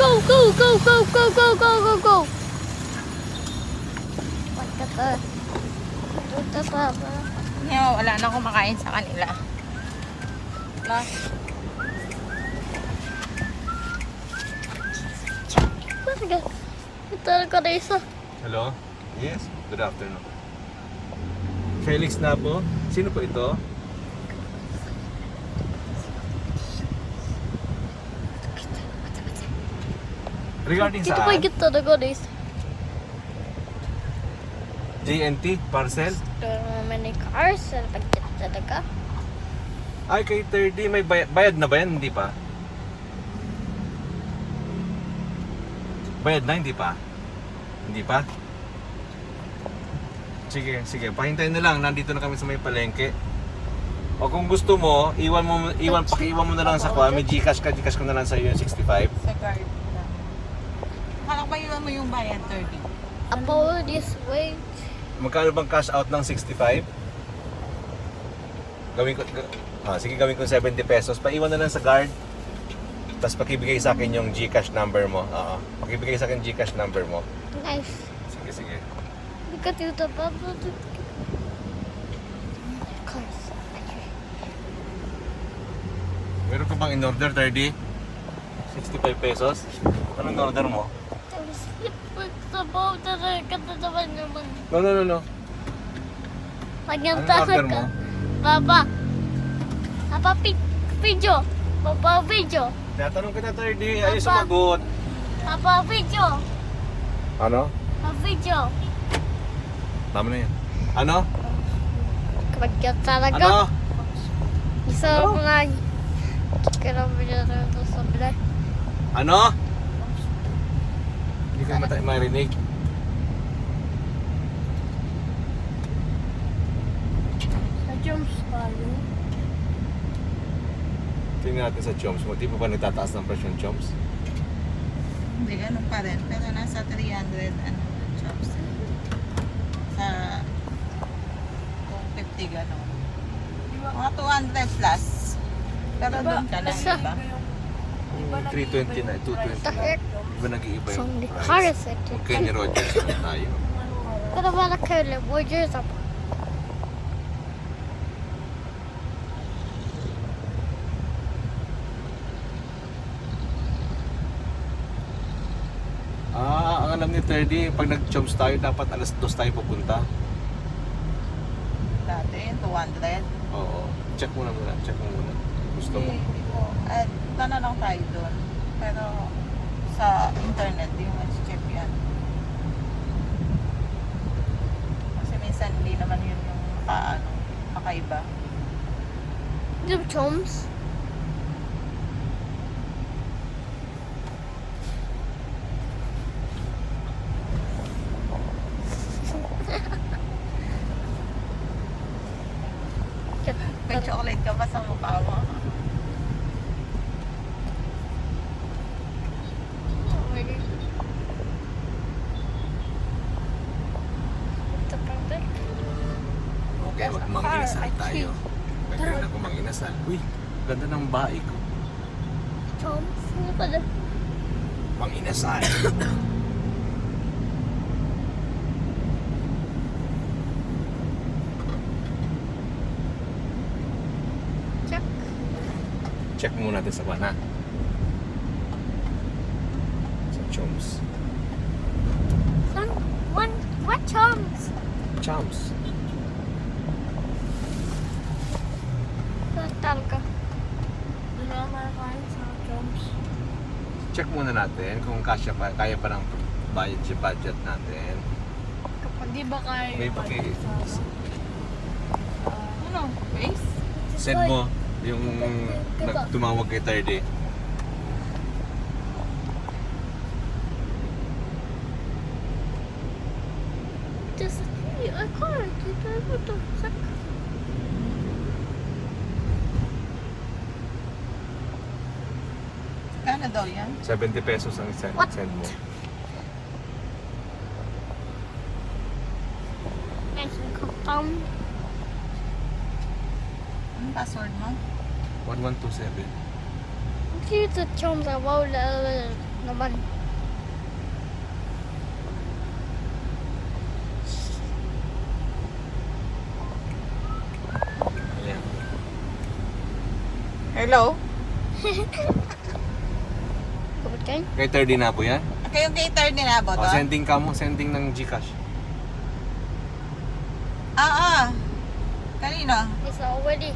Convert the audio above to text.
go, go, go, go, go, go, go, go, go. Wala na kumakain sa kanila. Wala. Talaga na isa. Hello? Yes, good afternoon. Felix na po. Sino po ito? Regarding Dito pa saan? yung talaga na isa. JNT? Parcel? Many cars. Pagkita talaga. Ay, kay 30, may bayad na ba yan? Hindi pa? Bayad na, hindi pa? Hindi pa? Sige, sige. Pahintayin na lang. Nandito na kami sa may palengke. O kung gusto mo, pakiiwan mo na lang sa kwa. May Gcash ka, Gcash ko na lang sa iyo yung 65. Sa card lang. Akala ko iwan mo yung bayad 30. About this way. Magkano bang cash out ng 65? Gawin ko, sige gawin ko 70 pesos. Paiwan na lang sa guard. Tapos pakibigay sa akin yung Gcash number mo. Oo. Pakibigay sa akin Gcash number mo. Nice. Sige, sige. Look at you, the bubble. Cars. Meron ka bang in-order, 30? 65 pesos? Anong order mo? Sabaw talaga naman naman. No, no, no, no. Pagyan Anong order mo? ka. Papa. Papa, video. Papa, video. Tinatanong kita, 30. Ayaw Papa. sumagot. Papa, video. Ano? Papa, video. Tama na yan. Ano? Pagyan talaga. Ano? Isa Ano? mga kilometer na sa bilay. Ano? Hindi ka marinig. Sa jumps tayo. Tingnan natin sa Choms mo. Di pa ba nagtataas ng presyon, Choms? Hindi, ganun pa rin. Pero nasa 300, chops. Sa 250, gano'n. Mga 200 plus. Pero doon ka na, Basta- diba? 320 na, 220 na. Di ba nag-iiba So, yung the price? car is it. Kung Kenny Rogers na tayo. Pero wala kayo lang. Rogers up. Ang alam ni 30, pag nag-Choms tayo, dapat alas 2 tayo pupunta. Dati, 200. Oo. Check mo na muna. Check mo muna. Gusto mo. Hindi ko. At na lang tayo doon. Pero sa internet, di mo check yan. Kasi minsan hindi naman yun yung makaiba. Yung chums. May chocolate ka pa sa mukha mo. Okay, wag manginasal tayo. Pwede na kung manginasal. Uy, ganda ng bahay ko. Chums. Ano pala? Manginasal. Check. Check muna natin sa bana. Sa Choms. What chums? Choms. Talaga. Wala makakain sa chums. Check muna natin kung kaya pa ng budget natin. Kapag di ba kaya May Ano? Base? send mo yung tumawag kay 30. Just a car. Dito. Kano daw yan? 70 pesos ang send What? mo. Nice and compound. Anong password mo? 1127. Here's the chums. I won't naman. Ayan. Hello? Gabot kayo? Kay 30 na po yan. Kayong cater din na ba to? Sending ka mo, sending ng Gcash. Ah, ah. Kanino? Isa already.